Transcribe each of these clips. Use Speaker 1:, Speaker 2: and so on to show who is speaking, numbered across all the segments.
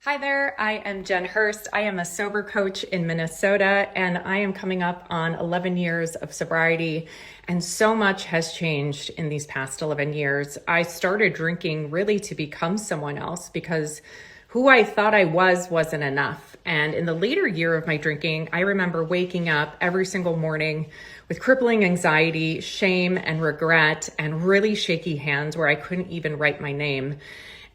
Speaker 1: Hi there, I am Jen Hurst. I am a sober coach in Minnesota, and I am coming up on 11 years of sobriety, and so much has changed in these past 11 years. I started drinking really to become someone else because who I thought I was wasn't enough. And in the later year of my drinking, I remember waking up every single morning with crippling anxiety, shame, and regret, and really shaky hands where I couldn't even write my name.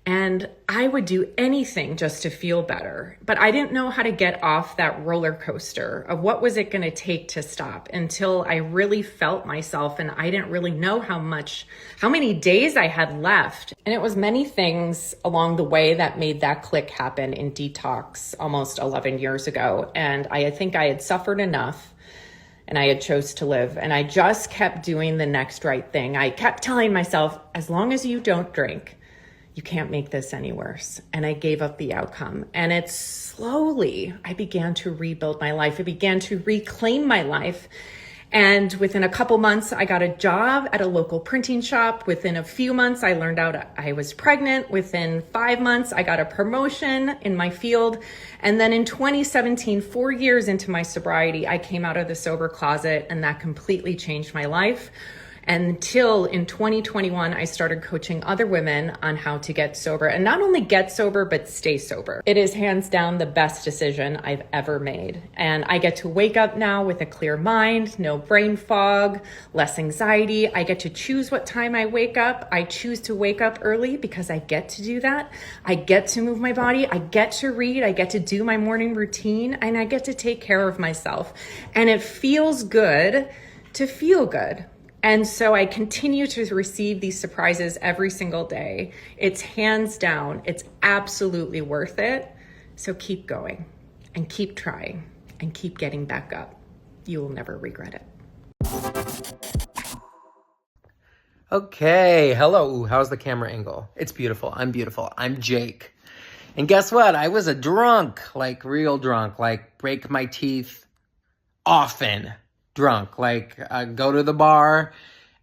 Speaker 1: And I would do anything just to feel better. But I didn't know how to get off that roller coaster of what was it going to take to stop until I really felt myself. And I didn't really know how many days I had left. And it was many things along the way that made that click happen in detox almost 11 years ago. And I think I had suffered enough and I had chose to live. And I just kept doing the next right thing. I kept telling myself, as long as you don't drink, you can't make this any worse. And I gave up the outcome. And it's slowly, I began to rebuild my life. I began to reclaim my life. And within a couple months, I got a job at a local printing shop. Within a few months, I learned out I was pregnant. Within 5 months, I got a promotion in my field. And then in 2017, 4 years into my sobriety, I came out of the sober closet, and that completely changed my life. Until in 2021, I started coaching other women on how to get sober, and not only get sober, but stay sober. It is hands down the best decision I've ever made. And I get to wake up now with a clear mind, no brain fog, less anxiety. I get to choose what time I wake up. I choose to wake up early because I get to do that. I get to move my body. I get to read. I get to do my morning routine, and I get to take care of myself. And it feels good to feel good. And so I continue to receive these surprises every single day. It's hands down, it's absolutely worth it. So keep going and keep trying and keep getting back up. You will never regret it.
Speaker 2: Okay, hello. Ooh, how's the camera angle? It's beautiful. I'm beautiful. I'm Jake. And guess what? I was a drunk, like real drunk, like break my teeth often. Drunk, like go to the bar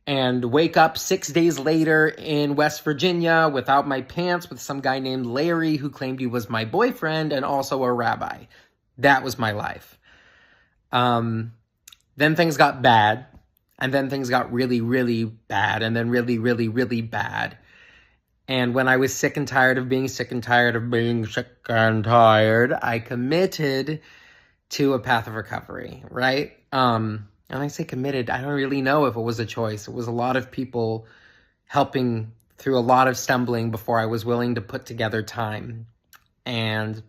Speaker 2: and wake up 6 days later in West Virginia without my pants with some guy named Larry who claimed he was my boyfriend and also a rabbi. That was my life. Then things got bad, and then things got really, really bad, and then really, really, really bad. And when I was sick and tired of being sick and tired of being sick and tired, I committed to a path of recovery, right? And I say committed, I don't really know if it was a choice. It was a lot of people helping through a lot of stumbling before I was willing to put together time. And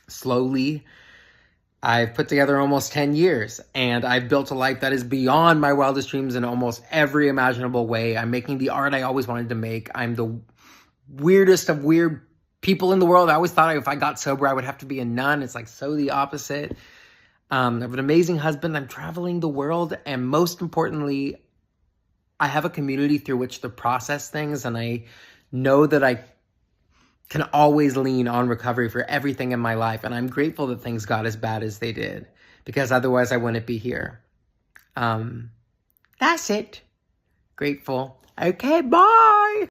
Speaker 2: slowly, I've put together almost 10 years, and I've built a life that is beyond my wildest dreams in almost every imaginable way. I'm making the art I always wanted to make. I'm the weirdest of weird people in the world. I always thought if I got sober, I would have to be a nun. It's like so the opposite. I have an amazing husband. I'm traveling the world. And most importantly, I have a community through which to process things. And I know that I can always lean on recovery for everything in my life. And I'm grateful that things got as bad as they did, because otherwise I wouldn't be here. That's it. Grateful. Okay, bye.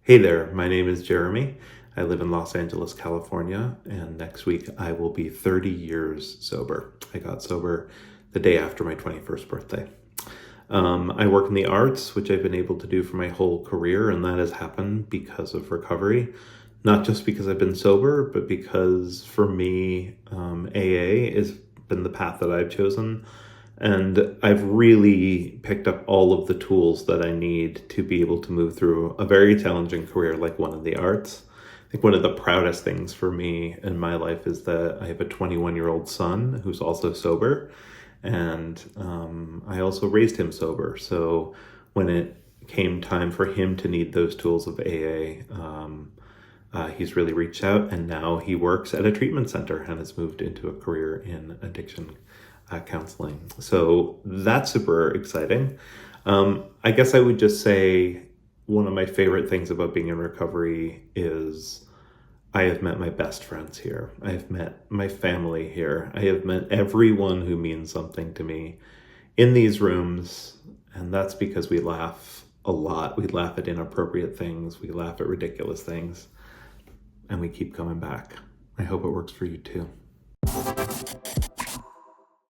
Speaker 3: Hey there, my name is Jeremy. I live in Los Angeles, California, and next week I will be 30 years sober. I got sober the day after my 21st birthday. I work in the arts, which I've been able to do for my whole career, and that has happened because of recovery. Not just because I've been sober, but because for me, AA has been the path that I've chosen. And I've really picked up all of the tools that I need to be able to move through a very challenging career like one in the arts. I think one of the proudest things for me in my life is that I have a 21-year-old son who's also sober. And I also raised him sober. So when it came time for him to need those tools of AA, he's really reached out, and now he works at a treatment center and has moved into a career in addiction counseling. So that's super exciting. I guess I would just say one of my favorite things about being in recovery is I have met my best friends here. I have met my family here. I have met everyone who means something to me in these rooms. And that's because we laugh a lot. We laugh at inappropriate things. We laugh at ridiculous things. and we keep coming back. I hope it works for you too.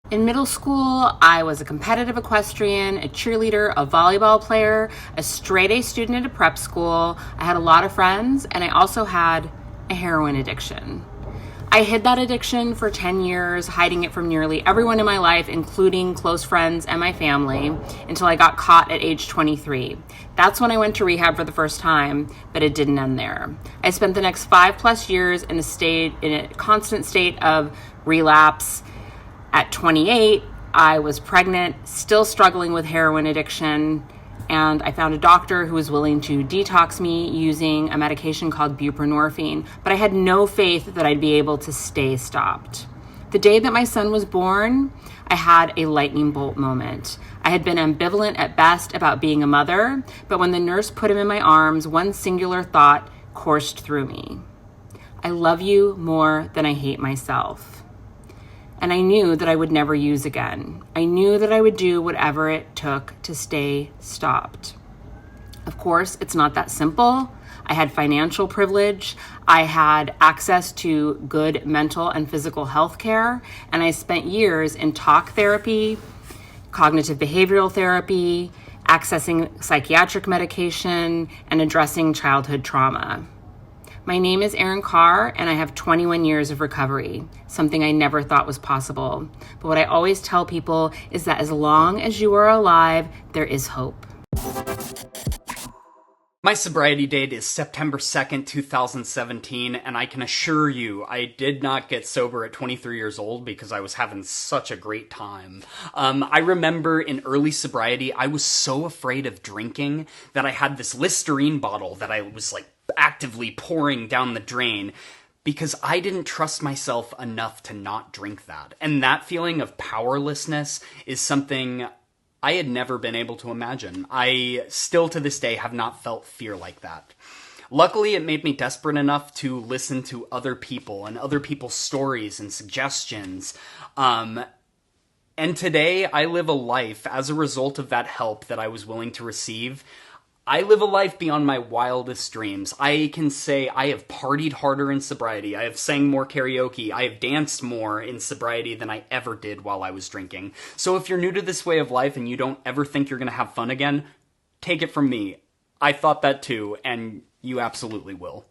Speaker 4: In middle school, I was a competitive equestrian, a cheerleader, a volleyball player, a straight-A student at a prep school. I had a lot of friends, and I also had a heroin addiction. I hid that addiction for 10 years, hiding it from nearly everyone in my life, including close friends and my family, until I got caught at age 23. That's when I went to rehab for the first time, but it didn't end there. I spent the next 5+ years in a constant state of relapse. At 28, I was pregnant, still struggling with heroin addiction, and I found a doctor who was willing to detox me using a medication called buprenorphine, but I had no faith that I'd be able to stay stopped. The day that my son was born, I had a lightning bolt moment. I had been ambivalent at best about being a mother, but when the nurse put him in my arms, one singular thought coursed through me. I love you more than I hate myself. And I knew that I would never use again. I knew that I would do whatever it took to stay stopped. Of course, it's not that simple. I had financial privilege. I had access to good mental and physical health care. And I spent years in talk therapy, cognitive behavioral therapy, accessing psychiatric medication, and addressing childhood trauma. My name is Erin Carr, and I have 21 years of recovery, something I never thought was possible. But what I always tell people is that as long as you are alive, there is hope.
Speaker 5: My sobriety date is September 2nd, 2017, and I can assure you I did not get sober at 23 years old because I was having such a great time. I remember in early sobriety, I was so afraid of drinking that I had this Listerine bottle that I was actively pouring down the drain because I didn't trust myself enough to not drink that. And that feeling of powerlessness is something I had never been able to imagine. I still to this day have not felt fear like that. Luckily, it made me desperate enough to listen to other people and other people's stories and suggestions. And today I live a life as a result of that help that I was willing to receive. I live a life beyond my wildest dreams. I can say I have partied harder in sobriety. I have sang more karaoke. I have danced more in sobriety than I ever did while I was drinking. So if you're new to this way of life and you don't ever think you're going to have fun again, take it from me. I thought that too, and you absolutely will.